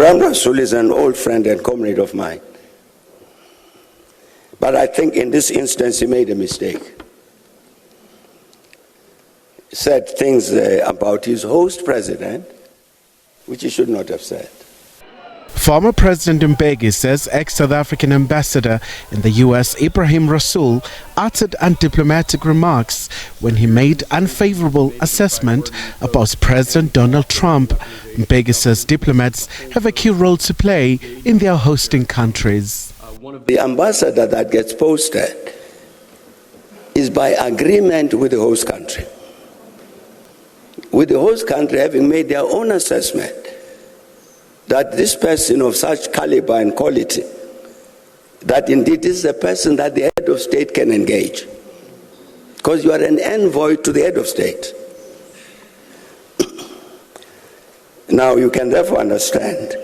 Ebrahim Rasool is an old friend and comrade of mine. But I think in this instance he made a mistake. He said things about his host president, which he should not have said. Former President Mbeki says ex-South African ambassador in the US Ebrahim Rasool uttered undiplomatic remarks when he made unfavorable assessment about President Donald Trump. Mbeki says diplomats have a key role to play in their hosting countries. The ambassador that gets posted is by agreement with the host country. With the host country having made their own assessment that this person of such caliber and quality, that indeed this is a person that the head of state can engage. Because you are an envoy to the head of state. Now you can therefore understand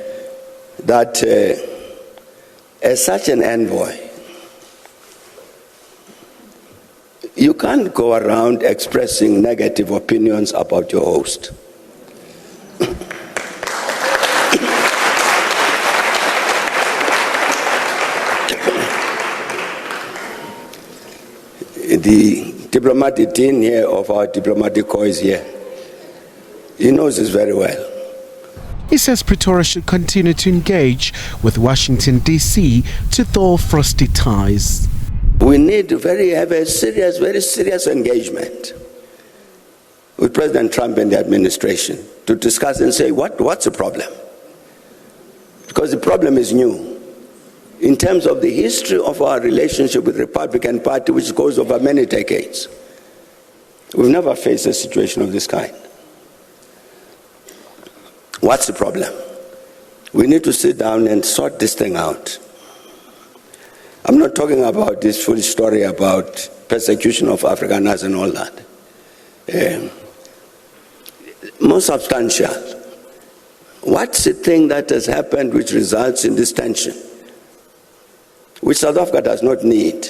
that as such an envoy, you can't go around expressing negative opinions about your host. The diplomatic team here of our diplomatic corps is here. He knows this very well. He says Pretoria should continue to engage with Washington, D.C. to thaw frosty ties. We need to have a very serious engagement with President Trump and the administration to discuss and say, what's the problem? Because the problem is new. In terms of the history of our relationship with the Republican Party, which goes over many decades, we've never faced a situation of this kind. What's the problem? We need to sit down and sort this thing out. I'm not talking about this full story about persecution of Afrikaners and all that. More substantial. What's the thing that has happened which results in this tension, which South Africa does not need,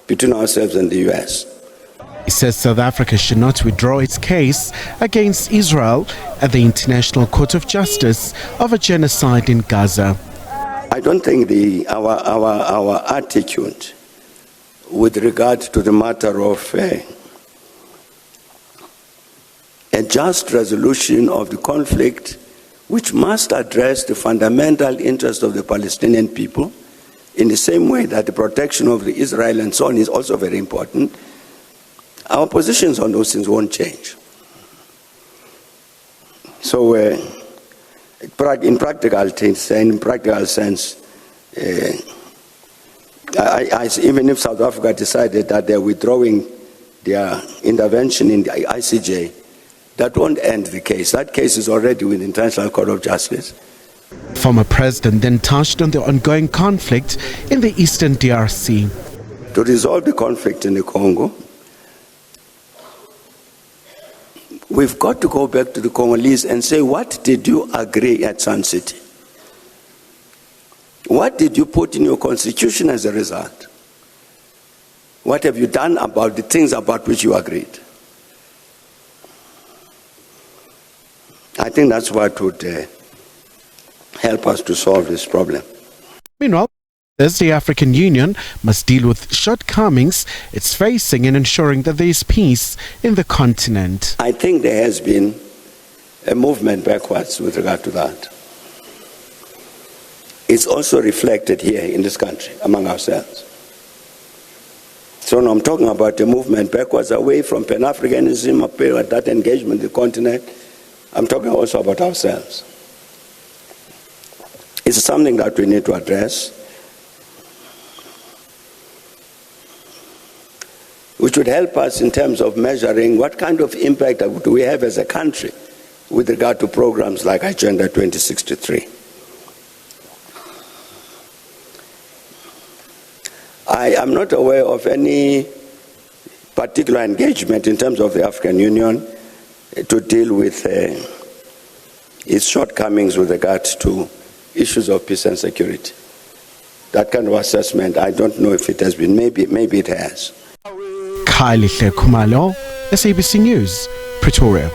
between ourselves and the US? He says South Africa should not withdraw its case against Israel at the International Court of Justice over genocide in Gaza. I don't think our attitude with regard to the matter of a just resolution of the conflict, which must address the fundamental interest of the Palestinian people, in the same way that the protection of the Israel and so on is also very important, our positions on those things won't change. So in practical sense, even if South Africa decided that they're withdrawing their intervention in the ICJ, that won't end the case. That case is already with the International Court of Justice. Former president then touched on the ongoing conflict in the eastern DRC. To resolve the conflict in the Congo, we've got to go back to the Congolese and say, what did you agree at Sun City? What did you put in your constitution as a result? What have you done about the things about which you agreed? I think that's what would help us to solve this problem. Meanwhile, the African Union must deal with shortcomings it's facing in ensuring that there is peace in the continent. I think there has been a movement backwards with regard to that. It's also reflected here in this country, among ourselves. So when I'm talking about a movement backwards away from Pan-Africanism, that engagement in the continent, I'm talking also about ourselves. It's something that we need to address, which would help us in terms of measuring what kind of impact do we have as a country with regard to programs like Agenda 2063. I am not aware of any particular engagement in terms of the African Union to deal with its shortcomings with regard to issues of peace and security. That kind of assessment, I don't know if it has been. Maybe it has. Khumalo, SABC News, Pretoria.